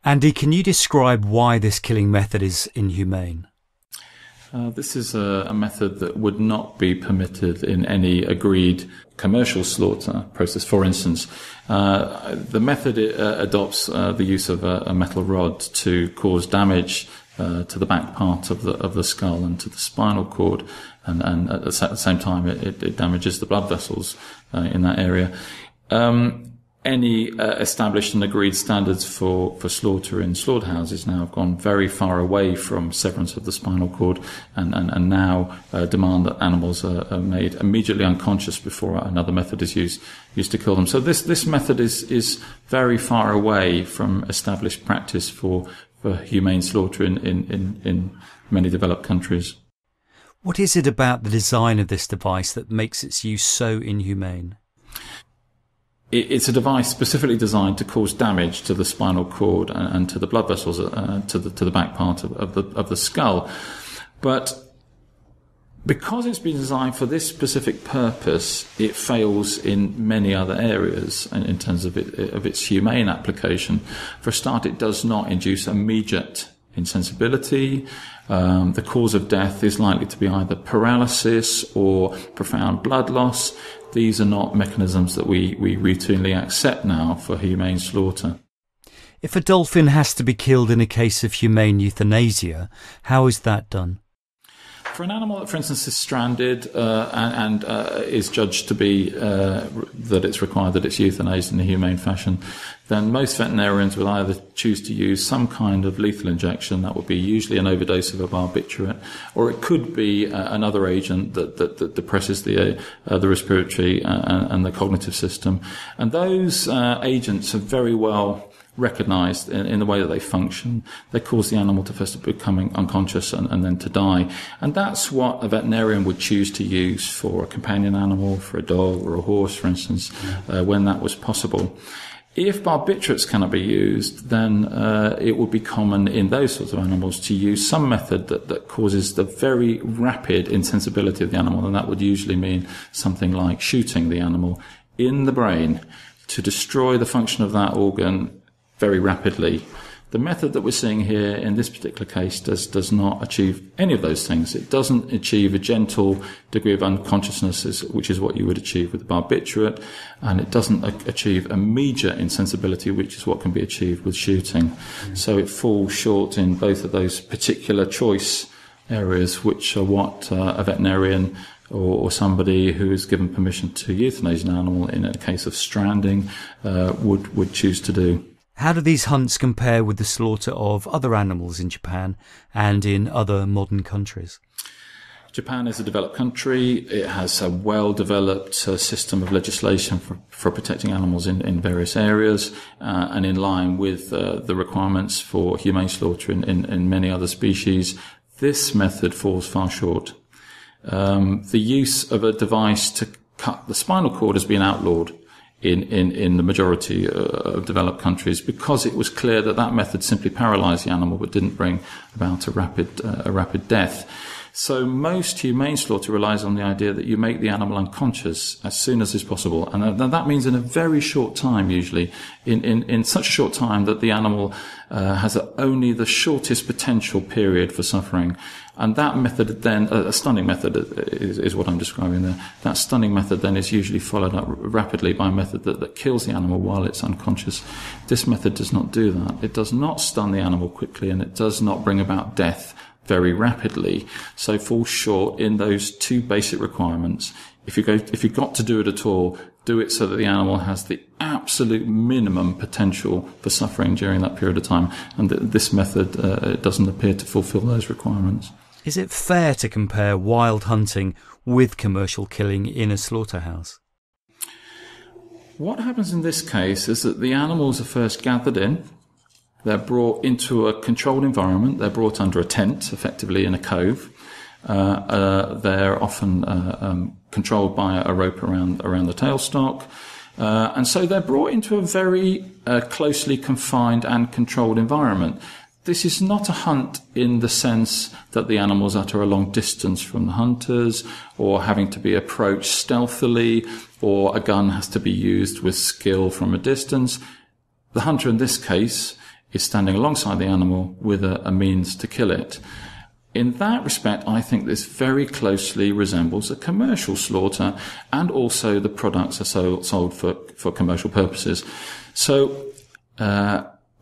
Andy, can you describe why this killing method is inhumane? This is a method that would not be permitted in any agreed commercial slaughter process. For instance, the method adopts the use of a metal rod to cause damage to the back part of the skull and to the spinal cord, and at the same time it damages the blood vessels in that area. Any established and agreed standards for slaughter in slaughterhouses now have gone very far away from severance of the spinal cord and now demand that animals are made immediately unconscious before another method is used to kill them. So this method is very far away from established practice for humane slaughter in many developed countries. What is it about the design of this device that makes its use so inhumane? It's a device specifically designed to cause damage to the spinal cord and to the blood vessels, to the back part of the skull. But because it's been designed for this specific purpose, it fails in many other areas in terms of its humane application. For a start, it does not induce immediate insensibility. The cause of death is likely to be either paralysis or profound blood loss. These are not mechanisms that we routinely accept now for humane slaughter. If a dolphin has to be killed in a case of humane euthanasia, how is that done? For an animal that, for instance, is stranded and is judged to be that it's required that it's euthanized in a humane fashion, then most veterinarians will either choose to use some kind of lethal injection. That would be usually an overdose of a barbiturate, or it could be another agent that depresses the respiratory and the cognitive system. And those agents are very well recognised in the way that they function. They cause the animal to first become unconscious and then to die. And that's what a veterinarian would choose to use for a companion animal, for a dog or a horse, for instance, when that was possible. If barbiturates cannot be used, then it would be common in those sorts of animals to use some method that causes the very rapid insensibility of the animal, and that would usually mean something like shooting the animal in the brain to destroy the function of that organ very rapidly. The method that we're seeing here in this particular case does not achieve any of those things. It doesn't achieve a gentle degree of unconsciousness, which is what you would achieve with the barbiturate, and it doesn't achieve immediate insensibility, which is what can be achieved with shooting. So it falls short in both of those particular choice areas, which are what a veterinarian or somebody who is given permission to euthanize an animal in a case of stranding would choose to do. How do these hunts compare with the slaughter of other animals in Japan and in other modern countries? Japan is a developed country. It has a well-developed system of legislation for protecting animals in various areas and in line with the requirements for humane slaughter in many other species. This method falls far short. The use of a device to cut the spinal cord has been outlawed in the majority of developed countries because it was clear that method simply paralysed the animal but didn't bring about a rapid death. So most humane slaughter relies on the idea that you make the animal unconscious as soon as is possible, and that means in a very short time, usually in such a short time that the animal has only the shortest potential period for suffering. And that method then, a stunning method is what I'm describing there. That stunning method then is usually followed up rapidly by a method that kills the animal while it's unconscious. This method does not do that. It does not stun the animal quickly, and it does not bring about death very rapidly. So it falls short in those two basic requirements. If you've got to do it at all, do it so that the animal has the absolute minimum potential for suffering during that period of time. And this method doesn't appear to fulfill those requirements. Is it fair to compare wild hunting with commercial killing in a slaughterhouse? What happens in this case is that the animals are first gathered in. They're brought into a controlled environment. They're brought under a tent, effectively in a cove. They're often controlled by a rope around the tailstock. And so they're brought into a very closely confined and controlled environment. This is not a hunt in the sense that the animals are at a long distance from the hunters, or having to be approached stealthily, or a gun has to be used with skill from a distance. The hunter in this case is standing alongside the animal with a means to kill it. In that respect, I think this very closely resembles a commercial slaughter, and also the products are sold for commercial purposes. So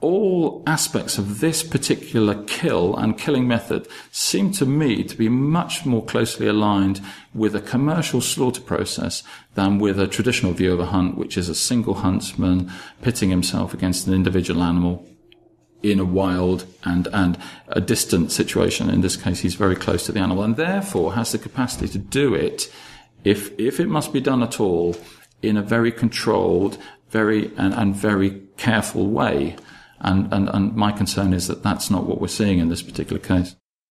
all aspects of this particular kill and killing method seem to me to be much more closely aligned with a commercial slaughter process than with a traditional view of a hunt, which is a single huntsman pitting himself against an individual animal in a wild and a distant situation. In this case, he's very close to the animal, and therefore has the capacity to do it, if it must be done at all, in a very controlled, very careful way. And my concern is that that's not what we're seeing in this particular case.